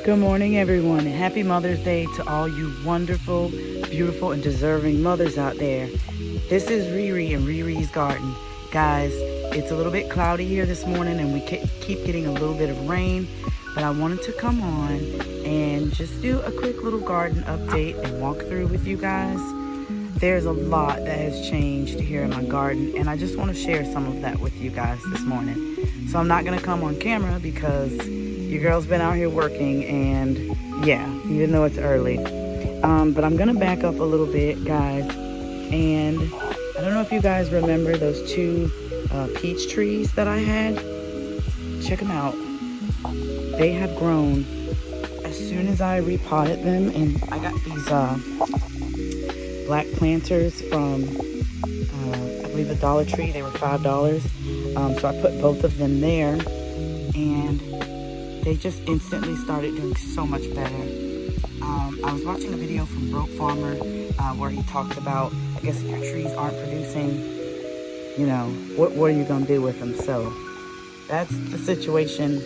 Good morning, everyone, and happy Mother's Day to all you wonderful, beautiful, and deserving mothers out there. This is Riri in Riri's Garden. Guys, it's a little bit cloudy here this morning, and we keep getting a little bit of rain, but I wanted to come on and just do a quick little garden update and walk through with you guys. There's a lot that has changed here in my garden, and I just want to share some of that with you guys this morning. So I'm not going to come on camera because your girl's been out here working, and yeah, even though it's early. But I'm going to back up a little bit, guys, and I don't know if you guys remember those two peach trees that I had. Check them out. They have grown as soon as I repotted them, and I got these black planters from I believe the Dollar Tree. They were $5, so I put both of them there, and they just instantly started doing so much better. I was watching a video from Broke Farmer where he talked about, I guess if your trees aren't producing, you know, what are you gonna do with them? So that's the situation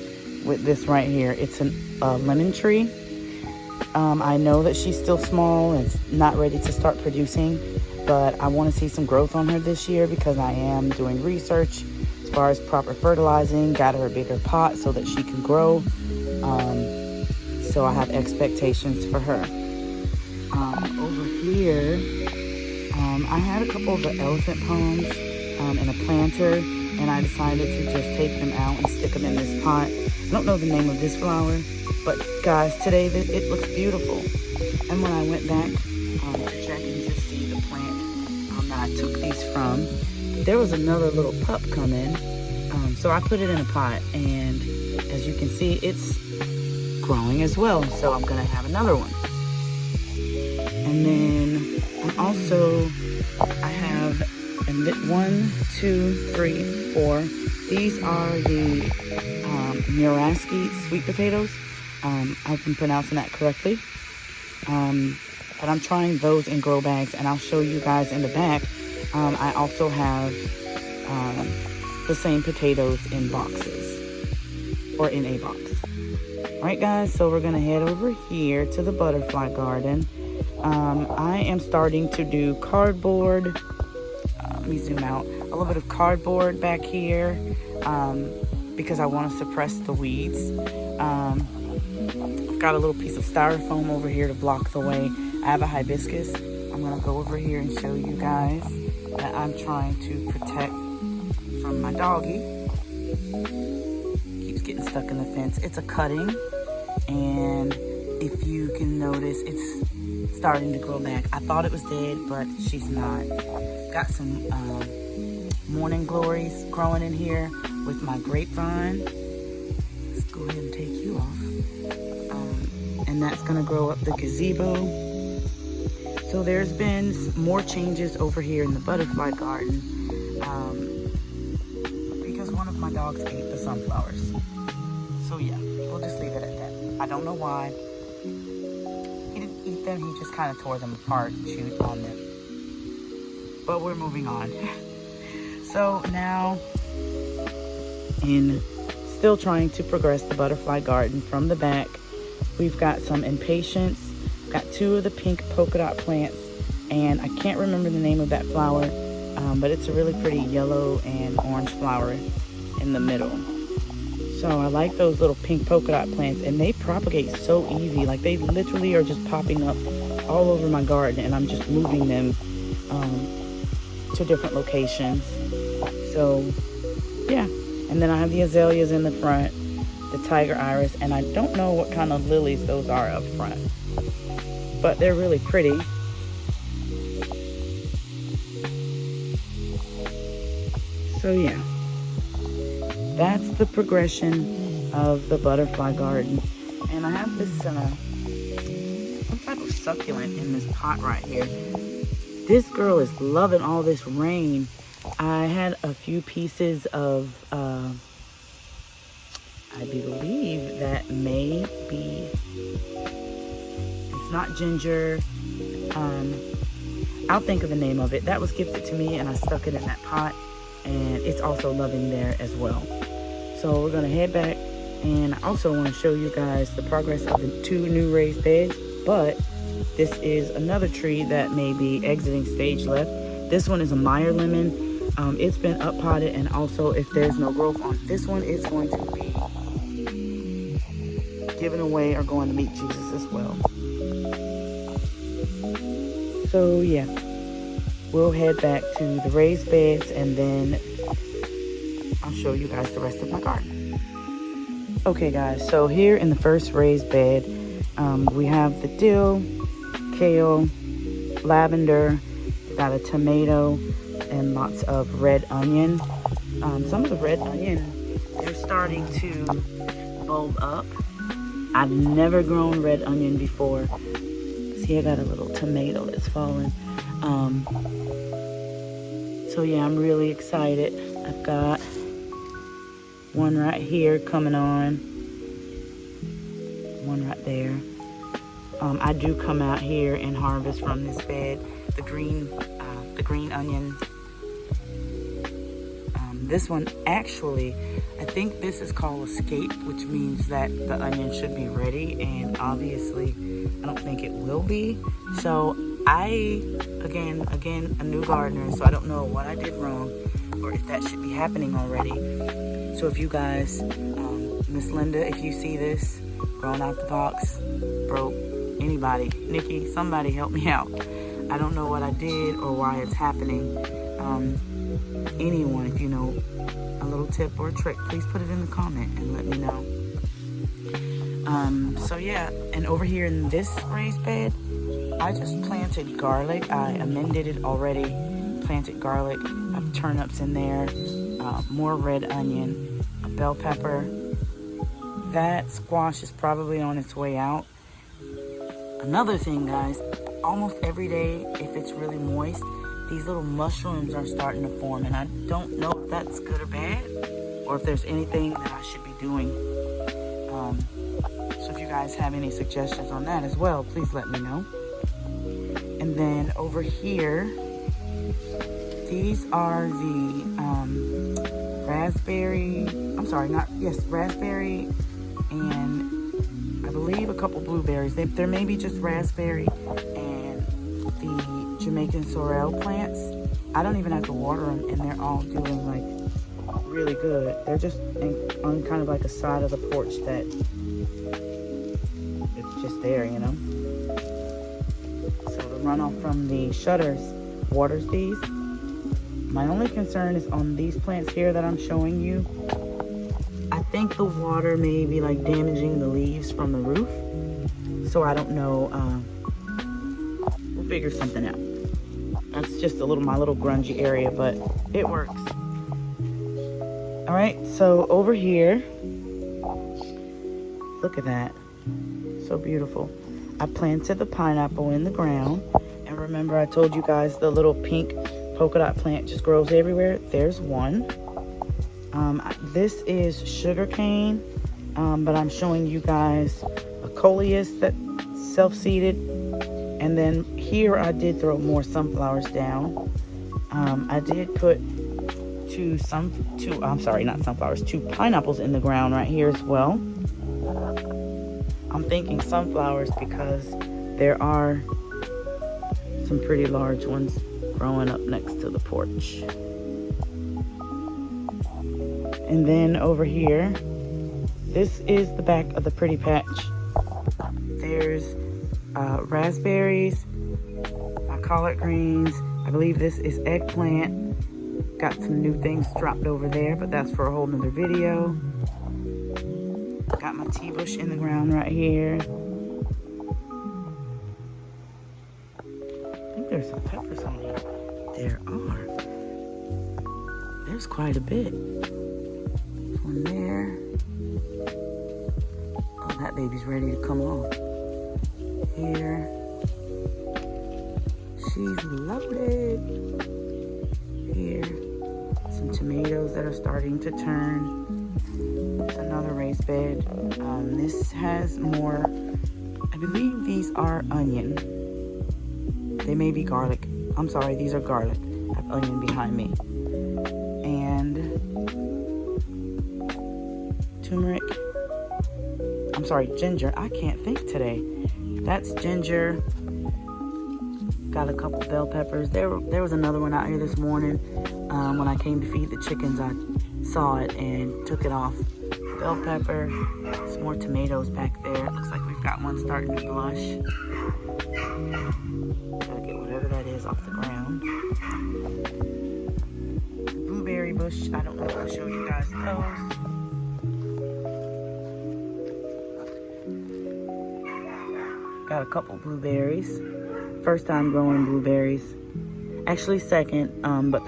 with this right here. It's a lemon tree. I know that she's still small and not ready to start producing, but I want to see some growth on her this year because I am doing research as far as proper fertilizing, got her a bigger pot so that she can grow. So I have expectations for her. Over here, I had a couple of the elephant palms and a planter, and I decided to just take them out and stick them in this pot. I don't know the name of this flower, but guys, today it looks beautiful. And when I went back to check and just see the plant that I took these from, there was another little pup coming. So I put it in a pot, and as you can see, it's growing as well. So I'm gonna have another one. And then I have 1, 2, 3, 4. These are the Muraski sweet potatoes. I've been pronouncing that correctly. But I'm trying those in grow bags, and I'll show you guys in the back. I also have the same potatoes in boxes, or in a box. All right, guys, so we're gonna head over here to the butterfly garden. I am starting to do cardboard. Let me zoom out. A little bit of cardboard back here because I want to suppress the weeds. I've got a little piece of styrofoam over here to block the way. I have a hibiscus. I'm gonna go over here and show you guys that I'm trying to protect from my doggy. Keeps getting stuck in the fence. It's a cutting, and if you can notice, it's starting to grow back. I thought it was dead, but she's not. Got some morning glories growing in here with my grapevine. Let's go ahead and take you off. And that's gonna grow up the gazebo. So there's been more changes over here in the butterfly garden because one of my dogs ate the sunflowers. So yeah, we'll just leave it at that. I don't know why. He didn't eat them, he just kind of tore them apart and chewed on them. But we're moving on. So now, still trying to progress the butterfly garden from the back, we've got some impatiens. Got 2 of the pink polka dot plants, and I can't remember the name of that flower, but it's a really pretty yellow and orange flower in the middle. So I like those little pink polka dot plants, and they propagate so easy. Like, they literally are just popping up all over my garden, and I'm just moving them to different locations. So yeah, and then I have the azaleas in the front, the tiger iris, and I don't know what kind of lilies those are up front, but they're really pretty. So yeah, that's the progression of the butterfly garden. And I have this some type of succulent in this pot right here. This girl is loving all this rain. I had a few pieces of I believe that may be, it's not ginger. I'll think of the name of it. That was gifted to me, and I stuck it in that pot, and it's also loving there as well. So we're gonna head back And I also want to show you guys the progress of the 2 new raised beds, but this is another tree that may be exiting stage left. This one is a Meyer lemon. It's been up potted, and also if there's no growth on this one, it's going to be given away or going to meet Jesus as well. So yeah, we'll head back to the raised beds and then I'll show you guys the rest of my garden. Okay guys, so here in the first raised bed, we have the dill, kale, lavender, got a tomato, and lots of red onion. Some of the red onion, they're starting to bulb up. I've never grown red onion before. See, I got a little tomato that's fallen. So yeah, I'm really excited. I've got one right here coming on, one right there. I do come out here and harvest from this bed the green onion. This one actually, I think this is called Escape, which means that the onion should be ready, and obviously I don't think it will be. So again, a new gardener, so I don't know what I did wrong or if that should be happening already. So if you guys, Miss Linda, if you see this, grown out the box, broke, anybody, Nikki, somebody help me out. I don't know what I did or why it's happening. Anyone, if you know a little tip or a trick, please put it in the comment and let me know. So yeah, and over here in this raised bed, I just planted garlic. I amended it already, planted garlic. I have turnips in there, more red onion, a bell pepper. That squash is probably on its way out. Another thing, guys, almost every day, if it's really moist, these little mushrooms are starting to form, and I don't know if that's good or bad, or if there's anything that I should be doing. So if you guys have any suggestions on that as well, please let me know. And then over here, these are the raspberry and I believe a couple blueberries. There may be just raspberry and the Jamaican sorrel plants. I don't even have to water them, and they're all doing like really good. They're just on kind of like a side of the porch that it's just there, you know. So the runoff from the shutters waters these. My only concern is on these plants here that I'm showing you. I think the water may be like damaging the leaves from the roof. So I don't know. We'll figure something out. That's just my little grungy area, but it works. All right, so over here, look at that. So beautiful. I planted the pineapple in the ground. And remember I told you guys the little pink polka dot plant just grows everywhere. There's one. This is sugar cane, but I'm showing you guys a coleus that's self-seeded. And then here I did throw more sunflowers down. I did put two pineapples in the ground right here as well. I'm thinking sunflowers because there are some pretty large ones growing up next to the porch. And then over here, this is the back of the pretty patch. There's raspberries, my collard greens. I believe this is eggplant. Got some new things dropped over there, but that's for a whole nother video. Got my tea bush in the ground right here. I think there's some peppers on here. There are. There's quite a bit. One there. Oh, that baby's ready to come off. Here. She's loaded. Here. Some tomatoes that are starting to turn. It's another raised bed. This has more, I believe these are onion. They may be garlic. I'm sorry, these are garlic. I have onion behind me. And turmeric. I'm sorry, ginger. I can't think today. That's ginger. Got a couple bell peppers. There was another one out here this morning. When I came to feed the chickens, I saw it and took it off. Bell pepper. Some more tomatoes back there. Looks like we've got one starting to blush. Gotta get whatever that is off the ground. Blueberry bush. I don't know if I showed you guys those. Got a couple blueberries. First time growing blueberries. Actually second, but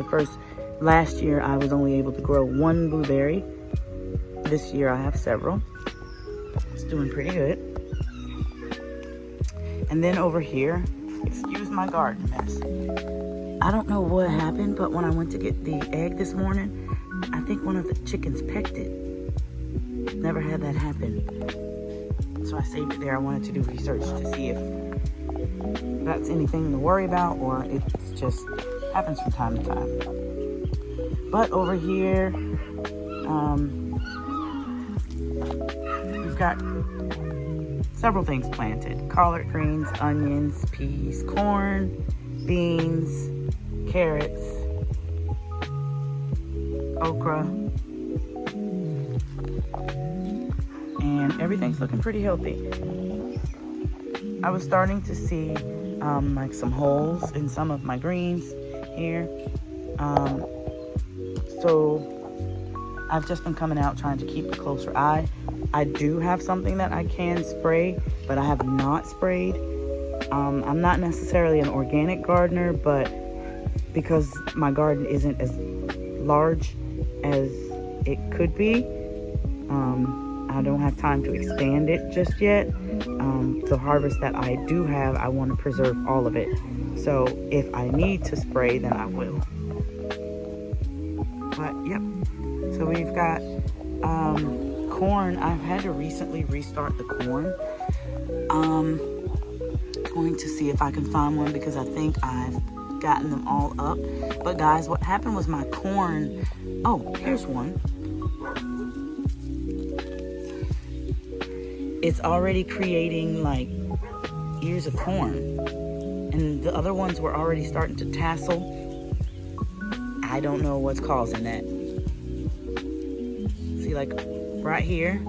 last year I was only able to grow one blueberry. This year I have several. It's doing pretty good. And then over here, excuse my garden mess. I don't know what happened, but when I went to get the egg this morning, I think one of the chickens pecked it. Never had that happen. So I saved it there. I wanted to do research to see if that's anything to worry about or it just happens from time to time. But over here, we've got several things planted. Collard greens, onions, peas, corn, beans, carrots, okra, and everything's looking pretty healthy. I was starting to see like some holes in some of my greens here. So I've just been coming out trying to keep a closer eye. I do have something that I can spray, but I have not sprayed. I'm not necessarily an organic gardener, but because my garden isn't as large as it could be, I don't have time to expand it just yet. The harvest that I do have, I want to preserve all of it. So if I need to spray, then I will. But yep, so we've got corn. I've had to recently restart the corn. Going to see if I can find one because I think I've gotten them all up. But guys, what happened was my corn, oh, here's one. It's already creating like ears of corn, and the other ones were already starting to tassel. I don't know what's causing that. See, like right here,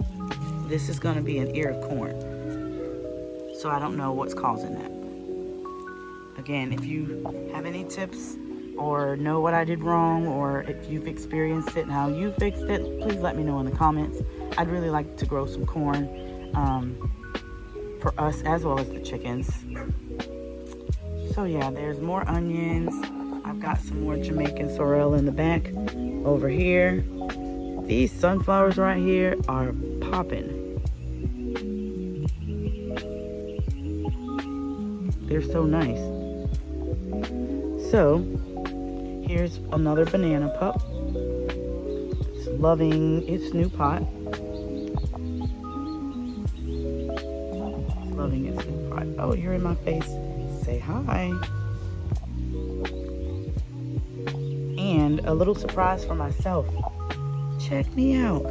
this is going to be an ear of corn. So I don't know what's causing that. Again, if you have any tips or know what I did wrong, or if you've experienced it and how you fixed it, please let me know in the comments. I'd really like to grow some corn for us as well as the chickens. So yeah, there's more onions. I've got some more Jamaican sorrel in the back over here. These sunflowers right here are popping. They're so nice. So here's another banana pup. It's loving its new pot. Loving its new pot. Oh, you're in my face. Say hi. And a little surprise for myself. Check me out.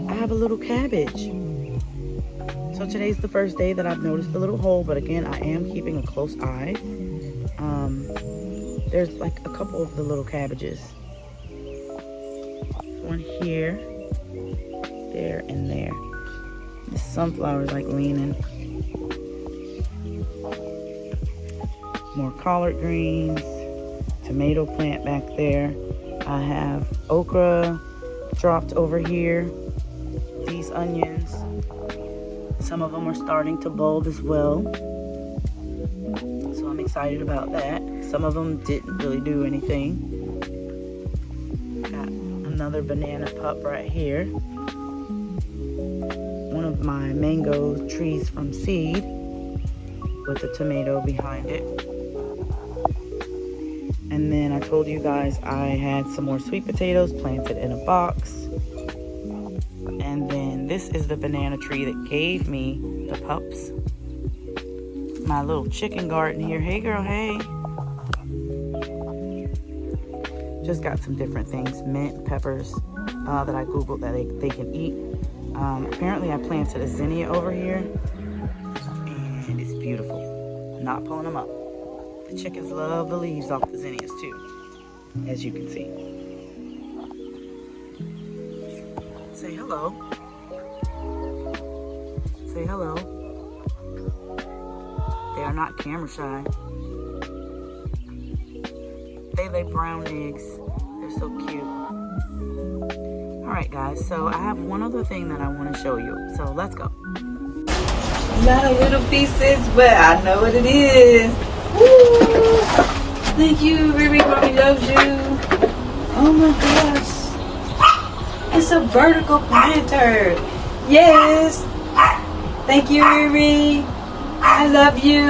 I have a little cabbage. So today's the first day that I've noticed the little hole, but again, I am keeping a close eye. There's like a couple of the little cabbages. One here, there, and there. The sunflower's like leaning. More collard greens, tomato plant back there. I have okra dropped over here. These onions, some of them are starting to bulb as well. So I'm excited about that. Some of them didn't really do anything. Got another banana pup right here. One of my mango trees from seed with a tomato behind it. And then I told you guys I had some more sweet potatoes planted in a box. And then this is the banana tree that gave me the pups. My little chicken garden here. Hey girl, hey. Just got some different things. Mint, peppers that I Googled that they can eat. Apparently I planted a zinnia over here, and it's beautiful. I'm not pulling them up. The chickens love the leaves off the zinnias too, as you can see. Say hello. Say hello. They are not camera shy. They lay brown eggs. They're so cute. Alright guys, so I have one other thing that I want to show you. So let's go. Not a little pieces, but I know what it is. Woo! Thank you, Riri. Mommy loves you. Oh my gosh. It's a vertical planter. Yes. Thank you, Riri. I love you.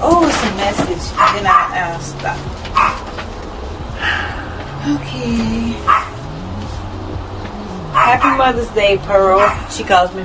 Oh, it's a message. Then I'll stop. Okay. Happy Mother's Day, Pearl. She calls me